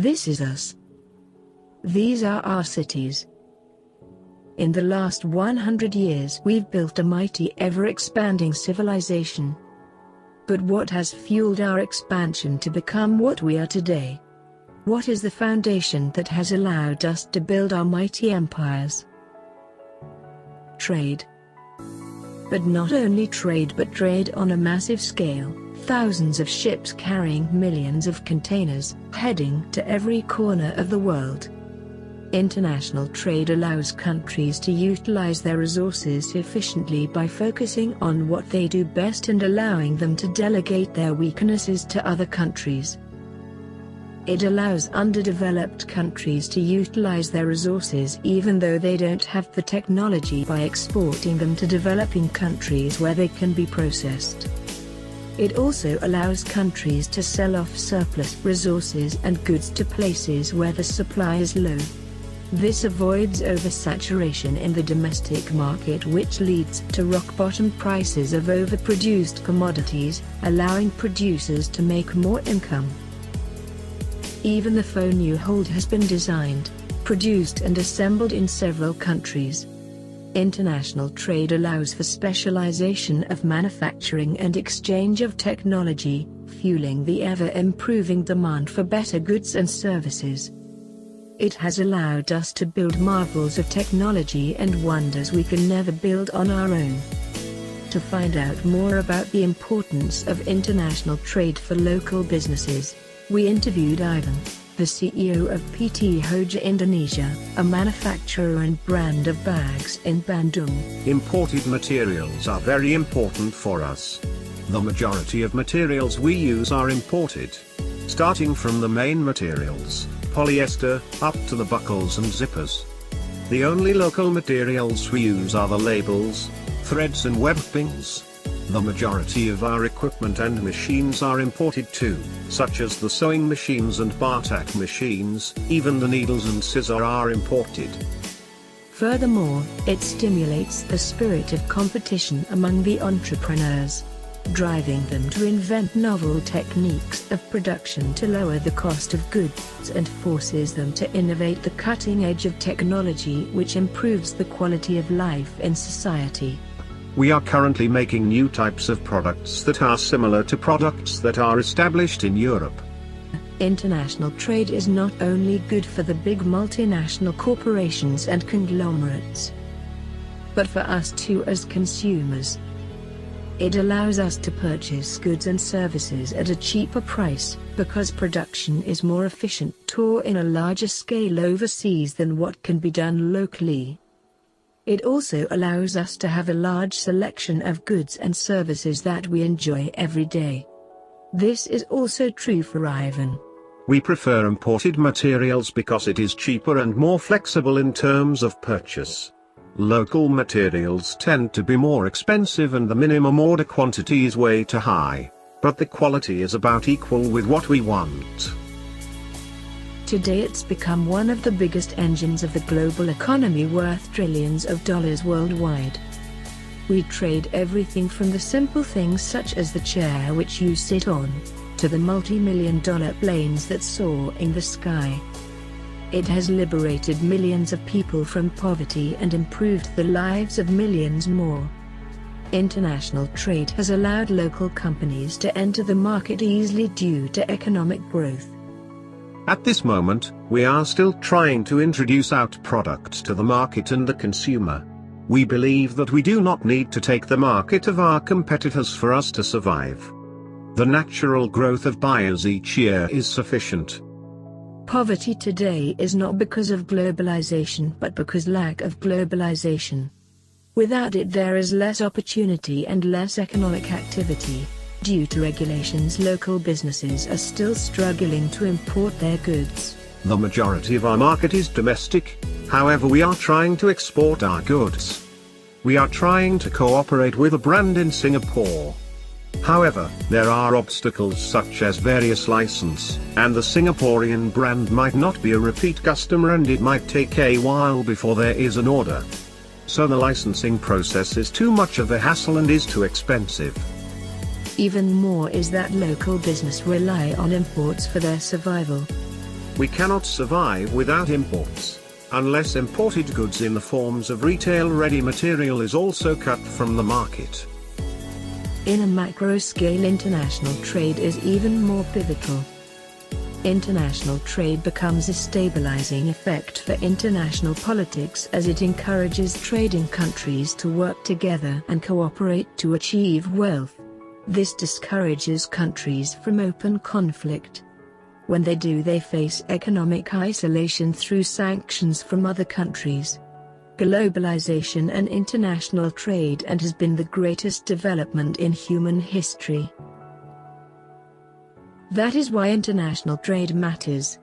This is us. These are our cities. In the last 100 years we've built a mighty ever-expanding civilization. But what has fueled our expansion to become what we are today? What is the foundation that has allowed us to build our mighty empires? Trade. But not only trade, but trade on a massive scale. Thousands of ships carrying millions of containers, heading to every corner of the world. International trade allows countries to utilize their resources efficiently by focusing on what they do best and allowing them to delegate their weaknesses to other countries. It allows underdeveloped countries to utilize their resources even though they don't have the technology by exporting them to developing countries where they can be processed. It also allows countries to sell off surplus resources and goods to places where the supply is low. This avoids oversaturation in the domestic market, which leads to rock-bottom prices of overproduced commodities, allowing producers to make more income. Even the phone you hold has been designed, produced and assembled in several countries. International trade allows for specialization of manufacturing and exchange of technology, fueling the ever-improving demand for better goods and services. It has allowed us to build marvels of technology and wonders we can never build on our own. To find out more about the importance of international trade for local businesses, we interviewed Ivan, the CEO of PT Hoja Indonesia, a manufacturer and brand of bags in Bandung. Imported materials are very important for us. The majority of materials we use are imported. Starting from the main materials, polyester, up to the buckles and zippers. The only local materials we use are the labels, threads and webbings. The majority of our equipment and machines are imported too, such as the sewing machines and Bartak machines. Even the needles and scissor are imported. Furthermore, it stimulates the spirit of competition among the entrepreneurs, driving them to invent novel techniques of production to lower the cost of goods and forces them to innovate the cutting edge of technology which improves the quality of life in society. We are currently making new types of products that are similar to products that are established in Europe. International trade is not only good for the big multinational corporations and conglomerates, but for us too as consumers. It allows us to purchase goods and services at a cheaper price, because production is more efficient or in a larger scale overseas than what can be done locally. It also allows us to have a large selection of goods and services that we enjoy every day. This is also true for Ivan. We prefer imported materials because it is cheaper and more flexible in terms of purchase. Local materials tend to be more expensive and the minimum order quantity is way too high, but the quality is about equal with what we want. Today it's become one of the biggest engines of the global economy, worth trillions of dollars worldwide. We trade everything from the simple things such as the chair which you sit on, to the multi-million-dollar planes that soar in the sky. It has liberated millions of people from poverty and improved the lives of millions more. International trade has allowed local companies to enter the market easily due to economic growth. At this moment, we are still trying to introduce our products to the market and the consumer. We believe that we do not need to take the market of our competitors for us to survive. The natural growth of buyers each year is sufficient. Poverty today is not because of globalization but because lack of globalization. Without it there is less opportunity and less economic activity. Due to regulations, local businesses are still struggling to import their goods. The majority of our market is domestic, however we are trying to export our goods. We are trying to cooperate with a brand in Singapore. However, there are obstacles such as various license, and the Singaporean brand might not be a repeat customer and it might take a while before there is an order. So the licensing process is too much of a hassle and is too expensive. Even more is that local business rely on imports for their survival. We cannot survive without imports, unless imported goods in the forms of retail-ready material is also cut from the market. In a macro scale, international trade is even more pivotal. International trade becomes a stabilizing effect for international politics as it encourages trading countries to work together and cooperate to achieve wealth. This discourages countries from open conflict. When they do, they face economic isolation through sanctions from other countries. Globalization and international trade has been the greatest development in human history. That is why international trade matters.